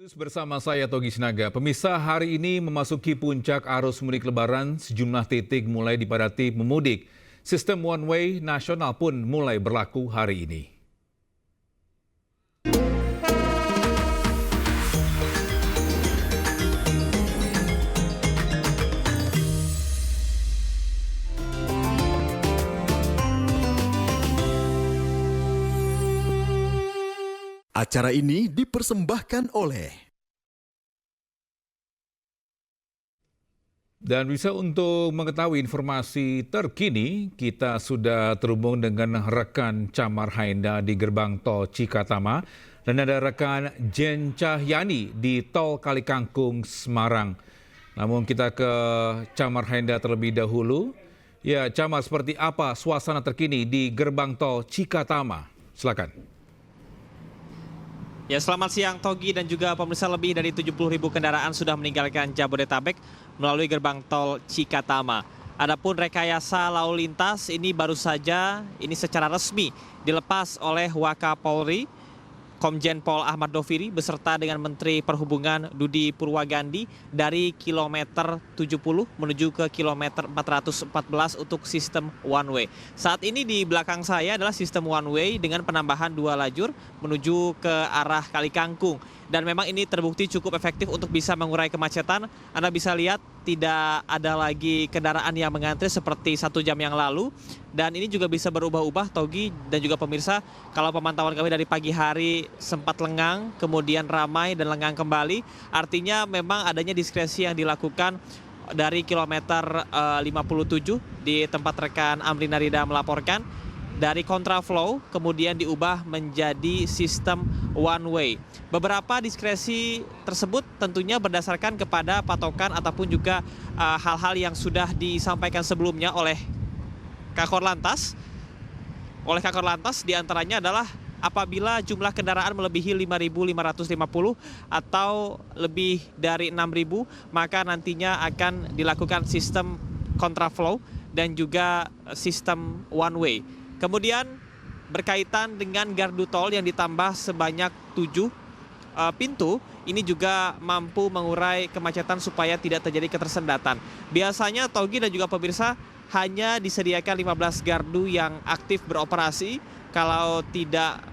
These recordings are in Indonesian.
Terus bersama saya Togi Sinaga, pemirsa hari ini memasuki puncak arus mudik lebaran, sejumlah titik mulai dipadati pemudik. Sistem one way nasional pun mulai berlaku hari ini. Acara ini dipersembahkan oleh Dan bisa untuk mengetahui informasi terkini, kita sudah terhubung dengan rekan Camar Hainda di Gerbang Tol Cikatama dan ada rekan Jen Cahyani di Tol Kalikangkung, Semarang. Namun kita ke Camar Hainda terlebih dahulu. Ya, Camar, seperti apa suasana terkini di Gerbang Tol Cikatama? Silakan. Ya, selamat siang Togi dan juga pemirsa. Lebih dari 70.000 kendaraan sudah meninggalkan Jabodetabek melalui gerbang tol Cikatama. Adapun rekayasa lalu lintas ini baru saja secara resmi dilepas oleh Wakapolri Komjen Pol Ahmad Doviri beserta dengan Menteri Perhubungan Dudi Purwagandi dari kilometer 70 menuju ke kilometer 414 untuk sistem one way. Saat ini di belakang saya adalah sistem one way dengan penambahan 2 lajur menuju ke arah Kalikangkung. Dan memang ini terbukti cukup efektif untuk bisa mengurai kemacetan. Anda bisa lihat tidak ada lagi kendaraan yang mengantri seperti 1 jam yang lalu. Dan ini juga bisa berubah-ubah, Togi dan juga pemirsa. Kalau pemantauan kami dari pagi hari sempat lengang, kemudian ramai dan lengang kembali. Artinya memang adanya diskresi yang dilakukan dari kilometer 57 di tempat rekan Amrina Rida melaporkan. Dari kontraflow kemudian diubah menjadi sistem one way. Beberapa diskresi tersebut tentunya berdasarkan kepada patokan ataupun juga hal-hal yang sudah disampaikan sebelumnya oleh Kakor Lantas. Oleh Kakor Lantas diantaranya adalah apabila jumlah kendaraan melebihi 5.550 atau lebih dari 6.000, maka nantinya akan dilakukan sistem kontraflow dan juga sistem one way. Kemudian berkaitan dengan gardu tol yang ditambah sebanyak 7 pintu, ini juga mampu mengurai kemacetan supaya tidak terjadi ketersendatan. Biasanya Togi dan juga pemirsa hanya disediakan 15 gardu yang aktif beroperasi kalau tidak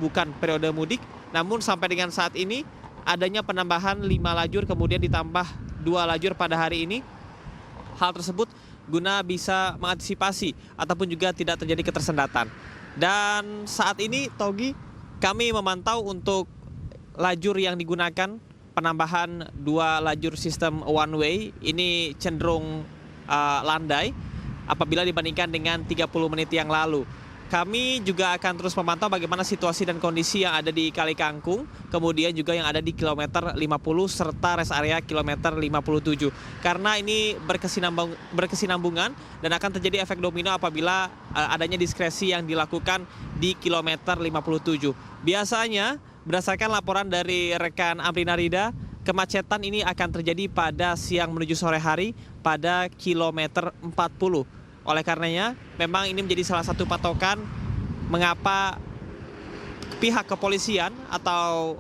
bukan periode mudik. Namun sampai dengan saat ini adanya penambahan 5 lajur kemudian ditambah 2 lajur pada hari ini. Hal tersebut guna bisa mengantisipasi ataupun juga tidak terjadi ketersendatan. Dan saat ini Togi, kami memantau untuk lajur yang digunakan penambahan 2 lajur sistem one way ini cenderung landai apabila dibandingkan dengan 30 menit yang lalu. Kami juga akan terus memantau bagaimana situasi dan kondisi yang ada di Kalikangkung, kemudian juga yang ada di kilometer 50 serta rest area kilometer 57. Karena ini berkesinambungan dan akan terjadi efek domino apabila adanya diskresi yang dilakukan di kilometer 57. Biasanya berdasarkan laporan dari rekan Amrina Rida, kemacetan ini akan terjadi pada siang menuju sore hari pada kilometer 40. Oleh karenanya, memang ini menjadi salah satu patokan mengapa pihak kepolisian atau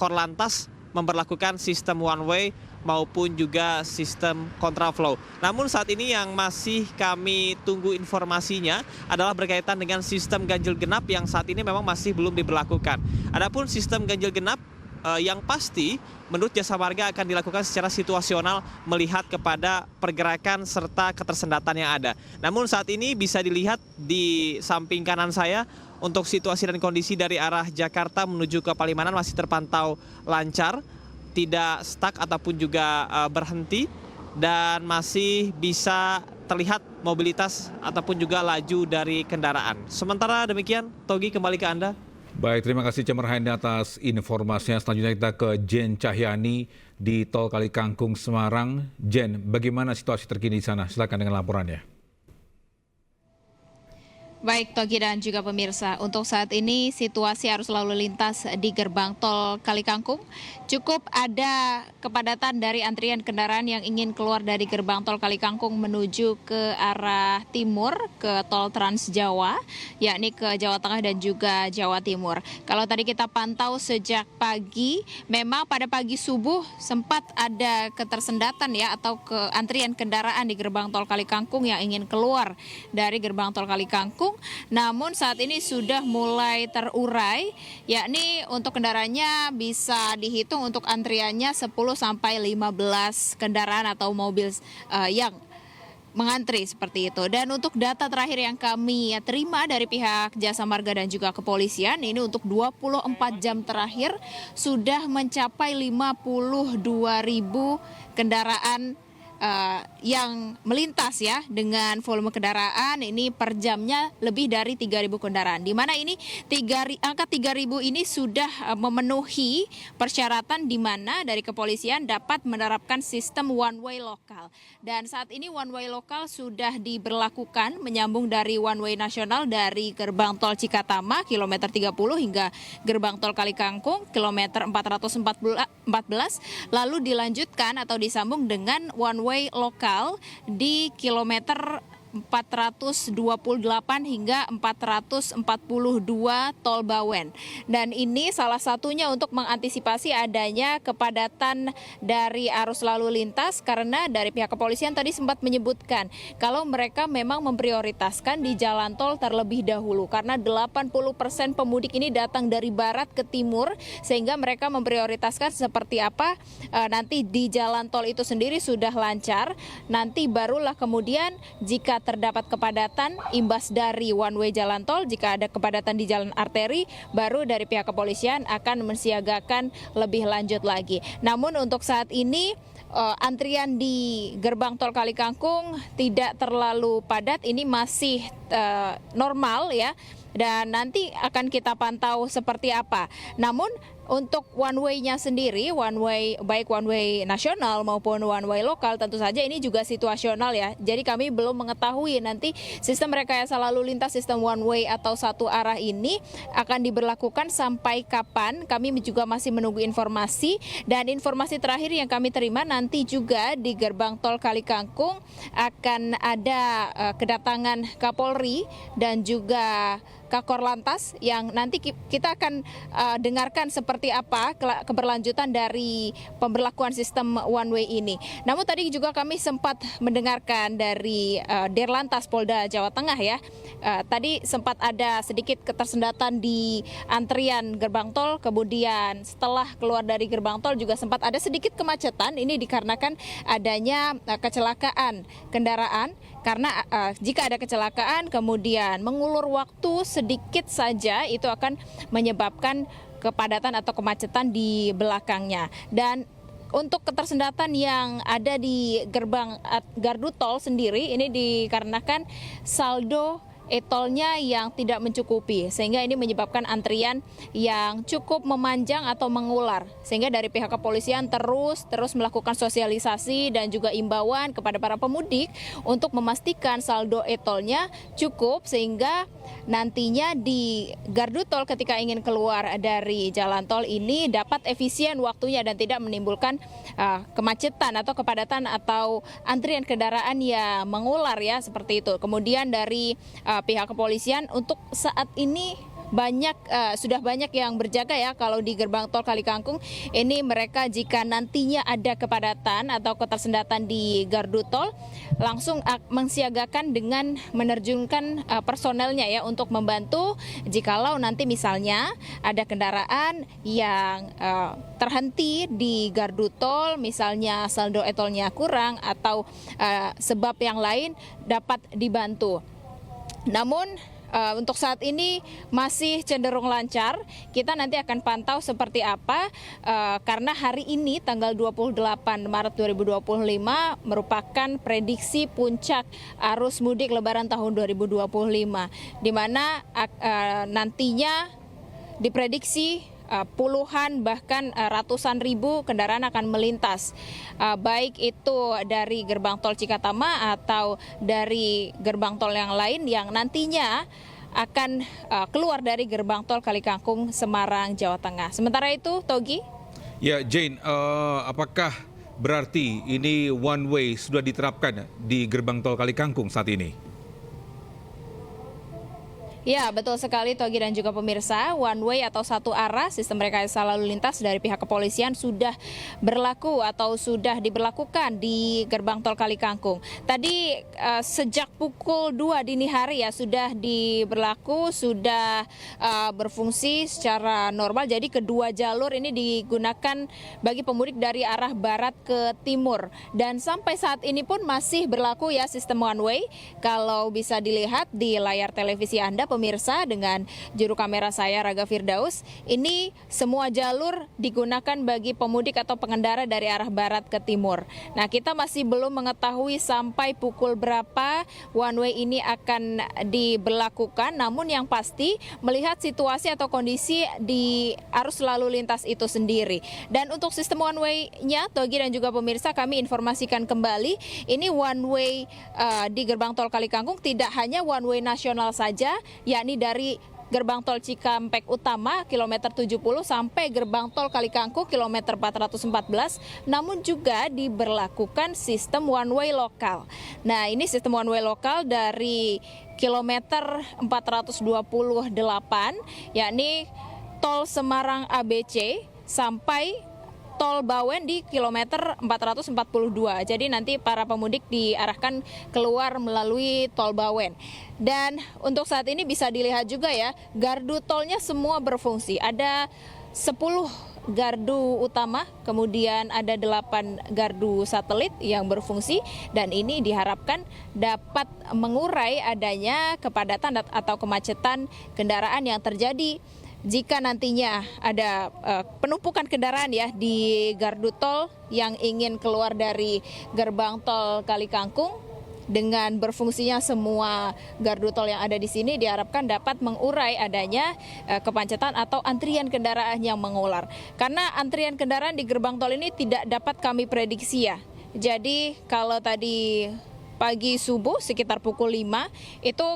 Korlantas memberlakukan sistem one way maupun juga sistem kontraflow. Namun saat ini yang masih kami tunggu informasinya adalah berkaitan dengan sistem ganjil genap yang saat ini memang masih belum diberlakukan. Adapun sistem ganjil genap yang pasti menurut Jasa Marga akan dilakukan secara situasional melihat kepada pergerakan serta ketersendatan yang ada. Namun saat ini bisa dilihat di samping kanan saya untuk situasi dan kondisi dari arah Jakarta menuju ke Palimanan masih terpantau lancar, tidak stuck ataupun juga berhenti dan masih bisa terlihat mobilitas ataupun juga laju dari kendaraan. Sementara demikian, Togi kembali ke Anda. Baik, terima kasih Camar Hainda atas informasinya. Selanjutnya kita ke Jen Cahyani di Tol Kalikangkung, Semarang. Jen, bagaimana situasi terkini di sana? Silakan dengan laporannya. Baik Togi dan juga pemirsa, untuk saat ini situasi arus lalu lintas di gerbang tol Kalikangkung cukup ada kepadatan dari antrian kendaraan yang ingin keluar dari gerbang tol Kalikangkung menuju ke arah timur ke tol Trans Jawa, yakni ke Jawa Tengah dan juga Jawa Timur. Kalau tadi kita pantau sejak pagi, memang pada pagi subuh sempat ada ketersendatan ya atau antrian kendaraan di gerbang tol Kalikangkung yang ingin keluar dari gerbang tol Kalikangkung. Namun saat ini sudah mulai terurai, yakni untuk kendaraannya bisa dihitung untuk antriannya 10 sampai 15 kendaraan atau mobil yang mengantri seperti itu. Dan untuk data terakhir yang kami terima dari pihak Jasa Marga dan juga kepolisian, ini untuk 24 jam terakhir sudah mencapai 52.000 kendaraan yang melintas ya, dengan volume kendaraan ini per jamnya lebih dari 3.000 kendaraan. Di mana ini angka 3.000 ini sudah memenuhi persyaratan di mana dari kepolisian dapat menerapkan sistem one way lokal. Dan saat ini one way lokal sudah diberlakukan menyambung dari one way nasional dari gerbang tol Cikatama kilometer 30 hingga gerbang tol Kalikangkung kilometer 414, lalu dilanjutkan atau disambung dengan one way lokal di kilometer 428 hingga 442 Tol Bawen. Dan ini salah satunya untuk mengantisipasi adanya kepadatan dari arus lalu lintas, karena dari pihak kepolisian tadi sempat menyebutkan kalau mereka memang memprioritaskan di jalan tol terlebih dahulu karena 80% pemudik ini datang dari barat ke timur, sehingga mereka memprioritaskan seperti apa nanti di jalan tol itu sendiri sudah lancar, nanti barulah kemudian jika terdapat kepadatan imbas dari one way jalan tol, jika ada kepadatan di jalan arteri, baru dari pihak kepolisian akan mensiagakan lebih lanjut lagi. Namun untuk saat ini antrian di gerbang tol Kalikangkung tidak terlalu padat, ini masih normal ya, dan nanti akan kita pantau seperti apa. Namun untuk one way-nya sendiri, baik one way nasional maupun one way lokal, tentu saja ini juga situasional ya. Jadi kami belum mengetahui nanti sistem rekayasa lalu lintas sistem one way atau satu arah ini akan diberlakukan sampai kapan. Kami juga masih menunggu informasi, dan informasi terakhir yang kami terima nanti juga di gerbang tol Kalikangkung akan ada kedatangan Kapolri dan juga Kakor Lantas yang nanti kita akan dengarkan seperti apa keberlanjutan dari pemberlakuan sistem one way ini. Namun tadi juga kami sempat mendengarkan dari Dirlantas Polda Jawa Tengah ya. Tadi sempat ada sedikit ketersendatan di antrian gerbang tol, kemudian setelah keluar dari gerbang tol juga sempat ada sedikit kemacetan. Ini dikarenakan adanya kecelakaan kendaraan, karena jika ada kecelakaan kemudian mengulur waktu sedikit saja, itu akan menyebabkan kepadatan atau kemacetan di belakangnya. Dan untuk ketersendatan yang ada di gerbang gardu tol sendiri, ini dikarenakan saldo e-tolnya yang tidak mencukupi, sehingga ini menyebabkan antrian yang cukup memanjang atau mengular, sehingga dari pihak kepolisian terus melakukan sosialisasi dan juga imbauan kepada para pemudik untuk memastikan saldo e-tolnya cukup, sehingga nantinya di gardu tol ketika ingin keluar dari jalan tol ini dapat efisien waktunya dan tidak menimbulkan kemacetan atau kepadatan atau antrian kendaraan yang mengular ya, seperti itu. Kemudian dari pihak kepolisian untuk saat ini sudah banyak yang berjaga ya. Kalau di gerbang tol Kalikangkung ini mereka jika nantinya ada kepadatan atau ketersendatan di gardu tol langsung mensiagakan dengan menerjunkan personelnya ya untuk membantu jikalau nanti misalnya ada kendaraan yang terhenti di gardu tol, misalnya saldo e-tolnya kurang atau sebab yang lain dapat dibantu. Namun untuk saat ini masih cenderung lancar. Kita nanti akan pantau seperti apa karena hari ini tanggal 28 Maret 2025 merupakan prediksi puncak arus mudik Lebaran tahun 2025, di mana nantinya diprediksi puluhan bahkan ratusan ribu kendaraan akan melintas, baik itu dari gerbang tol Cikatama atau dari gerbang tol yang lain yang nantinya akan keluar dari gerbang tol Kalikangkung, Semarang, Jawa Tengah. Sementara itu, Togi. Ya, Jane, apakah berarti ini one way sudah diterapkan di gerbang tol Kalikangkung saat ini? Ya, betul sekali Togi dan juga pemirsa. One way atau satu arah sistem rekayasa lalu lintas dari pihak kepolisian sudah berlaku atau sudah diberlakukan di gerbang tol Kalikangkung. Tadi sejak pukul 2 dini hari ya sudah diberlaku, sudah berfungsi secara normal. Jadi kedua jalur ini digunakan bagi pemudik dari arah barat ke timur. Dan sampai saat ini pun masih berlaku ya sistem one way. Kalau bisa dilihat di layar televisi Anda pemirsa dengan juru kamera saya Raga Firdaus, ini semua jalur digunakan bagi pemudik atau pengendara dari arah barat ke timur. Nah, kita masih belum mengetahui sampai pukul berapa one way ini akan diberlakukan, namun yang pasti melihat situasi atau kondisi di arus lalu lintas itu sendiri. Dan untuk sistem one way-nya, Togi dan juga pemirsa, kami informasikan kembali, ini one way di gerbang tol Kalikangkung tidak hanya one way nasional saja, yakni dari gerbang tol Cikampek Utama kilometer 70 sampai gerbang tol Kalikangkung kilometer 414, namun juga diberlakukan sistem one way lokal. Nah, ini sistem one way lokal dari kilometer 428, yakni tol Semarang ABC sampai tol Bawen di kilometer 442. Jadi nanti para pemudik diarahkan keluar melalui tol Bawen. Dan untuk saat ini bisa dilihat juga ya, gardu tolnya semua berfungsi. Ada 10 gardu utama, kemudian ada 8 gardu satelit yang berfungsi, dan ini diharapkan dapat mengurai adanya kepadatan atau kemacetan kendaraan yang terjadi jika nantinya ada penumpukan kendaraan ya di gardu tol yang ingin keluar dari gerbang tol Kalikangkung. Dengan berfungsinya semua gardu tol yang ada di sini diharapkan dapat mengurai adanya kemacetan atau antrian kendaraan yang mengular. Karena antrian kendaraan di gerbang tol ini tidak dapat kami prediksi ya. Jadi kalau tadi pagi subuh sekitar pukul 5 itu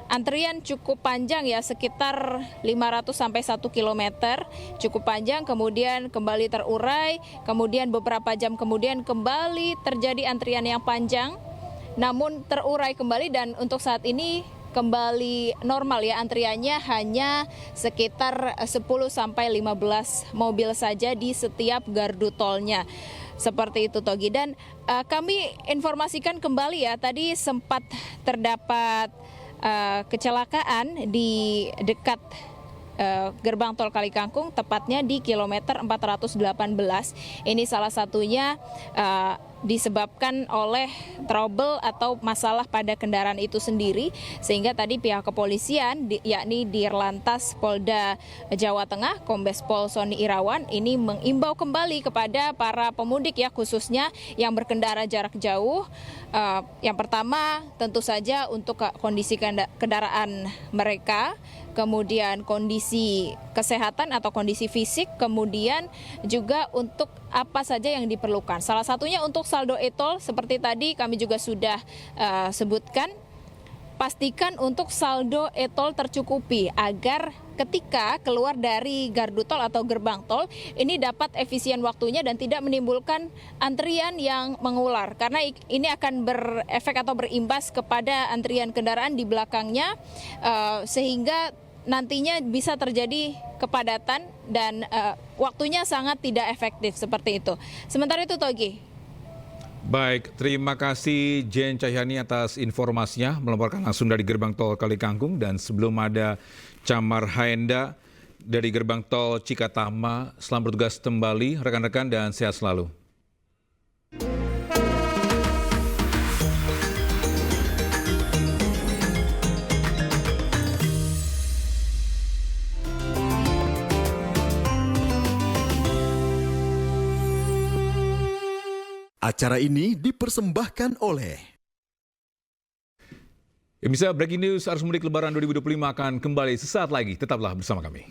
antrian cukup panjang ya, sekitar 500 sampai 1 kilometer, cukup panjang, kemudian kembali terurai, kemudian beberapa jam kemudian kembali terjadi antrian yang panjang, namun terurai kembali, dan untuk saat ini kembali normal ya, antriannya hanya sekitar 10 sampai 15 mobil saja di setiap gardu tolnya. Seperti itu Togi, dan kami informasikan kembali ya, tadi sempat terdapat kecelakaan di dekat gerbang tol Kalikangkung, tepatnya di kilometer 418. Ini salah satunya disebabkan oleh trouble atau masalah pada kendaraan itu sendiri, sehingga tadi pihak kepolisian yakni Dirlantas Polda Jawa Tengah Kombes Pol Sony Irawan ini mengimbau kembali kepada para pemudik ya, khususnya yang berkendara jarak jauh. Yang pertama tentu saja untuk kondisi kendaraan mereka, kemudian kondisi kesehatan atau kondisi fisik, kemudian juga untuk apa saja yang diperlukan. Salah satunya untuk saldo e-tol, seperti tadi kami juga sudah sebutkan, pastikan untuk saldo e-tol tercukupi agar ketika keluar dari gardu tol atau gerbang tol ini dapat efisien waktunya dan tidak menimbulkan antrian yang mengular, karena ini akan berefek atau berimbas kepada antrian kendaraan di belakangnya, sehingga nantinya bisa terjadi kepadatan dan waktunya sangat tidak efektif seperti itu. Sementara itu Togi. Baik, terima kasih Jen Cahyani atas informasinya melaporkan langsung dari gerbang tol Kalikangkung. Dan sebelum ada Camar Haenda dari gerbang tol Cikatama, selamat bertugas kembali rekan-rekan dan sehat selalu. Acara ini dipersembahkan oleh Bisa breaking news arus mudik Lebaran 2025 akan kembali sesaat lagi. Tetaplah bersama kami.